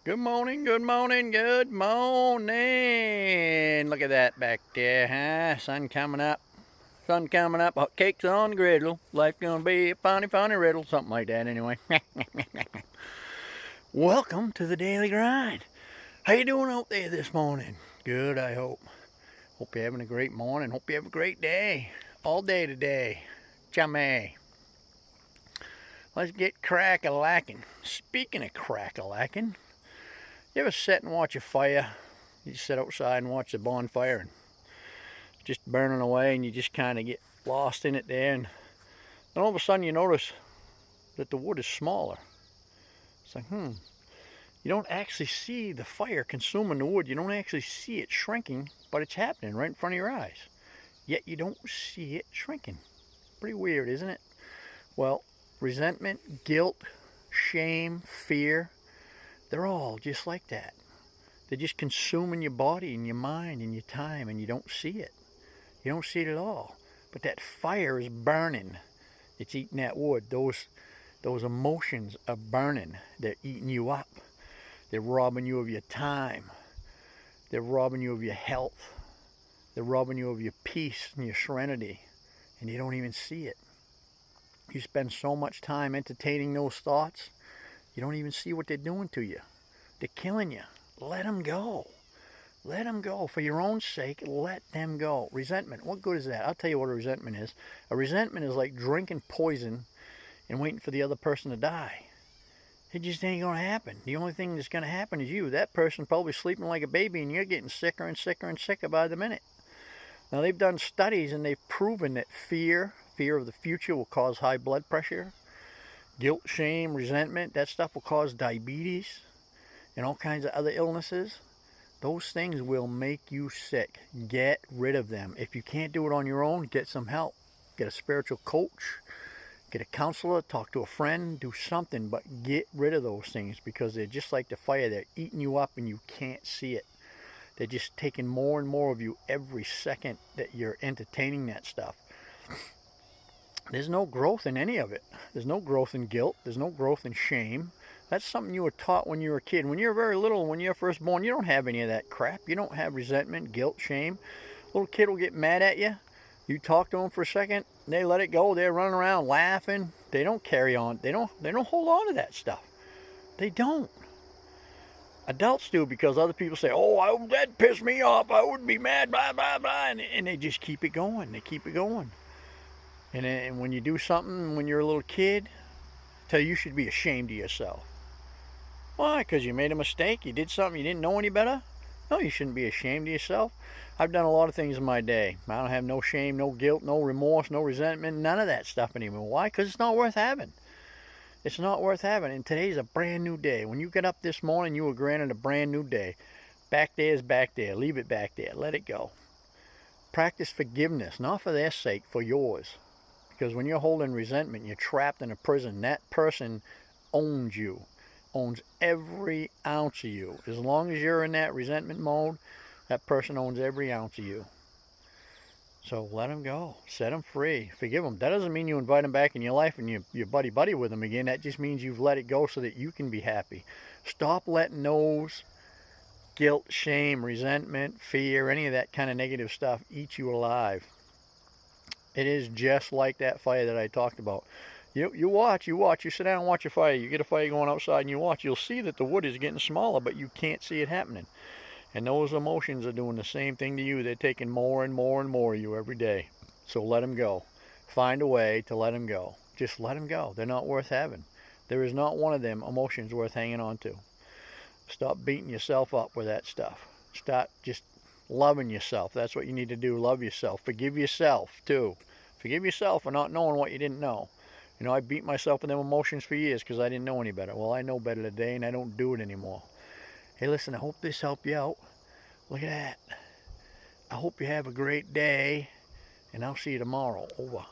Good morning, good morning, good morning. Look at that back there, huh? Sun coming up. Sun coming up. Hot cakes on the griddle. Life gonna be a funny, funny riddle. Something like that anyway. Welcome to the Daily Grind. How you doing out there this morning? Good, I hope. Hope you're having a great morning. Hope you have a great day. All day today. Chummy. Let's get crack-a-lacking. Speaking of crack-a-lacking, you ever sit and watch a fire? You just sit outside and watch the bonfire and just burning away, and you just kind of get lost in it there, and then all of a sudden you notice that the wood is smaller. It's like, you don't actually see the fire consuming the wood. You don't actually see it shrinking, but it's happening right in front of your eyes. Yet you don't see it shrinking. Pretty weird, isn't it? Well, resentment, guilt, shame, fear, they're all just like that. They're just consuming your body and your mind and your time, and you don't see it. You don't see it at all. But that fire is burning. It's eating that wood. Those emotions are burning. They're eating you up. They're robbing you of your time. They're robbing you of your health. They're robbing you of your peace and your serenity. And you don't even see it. You spend so much time entertaining those thoughts, you don't even see what they're doing to you. They're killing you. Let them go. Let them go. For your own sake, let them go. Resentment, what good is that? I'll tell you what a resentment is. A resentment is like drinking poison and waiting for the other person to die. It just ain't going to happen. The only thing that's going to happen is you. That person's probably sleeping like a baby, and you're getting sicker and sicker and sicker by the minute. Now, they've done studies, and they've proven that fear of the future will cause high blood pressure. Guilt, shame, resentment, that stuff will cause diabetes and all kinds of other illnesses. Those things will make you sick. Get rid of them. If you can't do it on your own, get some help. Get a spiritual coach. Get a counselor. Talk to a friend. Do something. But get rid of those things, because they're just like the fire. They're eating you up and you can't see it. They're just taking more and more of you every second that you're entertaining that stuff. There's no growth in any of it. There's no growth in guilt. There's no growth in shame. That's something you were taught when you were a kid. When you're very little, when you're first born, you don't have any of that crap. You don't have resentment, guilt, shame. Little kid will get mad at you. You talk to them for a second, they let it go. They're running around laughing. They don't carry on. They don't hold on to that stuff. They don't. Adults do, because other people say, "Oh, that pissed me off. I would be mad, blah, blah, blah." And they just keep it going. They keep it going. And when you do something when you're a little kid, tell you should be ashamed of yourself. Why? Because you made a mistake? You did something you didn't know any better? No, you shouldn't be ashamed of yourself. I've done a lot of things in my day. I don't have no shame, no guilt, no remorse, no resentment, none of that stuff anymore. Why? Because it's not worth having. It's not worth having. And today's a brand new day. When you get up this morning, you were granted a brand new day. Back there is back there. Leave it back there. Let it go. Practice forgiveness, not for their sake, for yours. Because when you're holding resentment, you're trapped in a prison. That person owns you, owns every ounce of you. As long as you're in that resentment mode, that person owns every ounce of you. So let them go. Set them free. Forgive them. That doesn't mean you invite them back in your life and you're buddy-buddy with them again. That just means you've let it go so that you can be happy. Stop letting those guilt, shame, resentment, fear, any of that kind of negative stuff eat you alive. It is just like that fire that I talked about. You watch, you sit down and watch a fire. You get a fire going outside and you watch. You'll see that the wood is getting smaller, but you can't see it happening. And those emotions are doing the same thing to you. They're taking more and more and more of you every day. So let them go. Find a way to let them go. Just let them go. They're not worth having. There is not one of them emotions worth hanging on to. Stop beating yourself up with that stuff. Start just loving yourself. That's what you need to do. Love yourself. Forgive yourself too. Forgive yourself for not knowing what you didn't know. You know, I beat myself with them emotions for years because I didn't know any better. Well, I know better today, and I don't do it anymore. Hey, listen, I hope this helped you out. Look at that. I hope you have a great day, and I'll see you tomorrow. Over.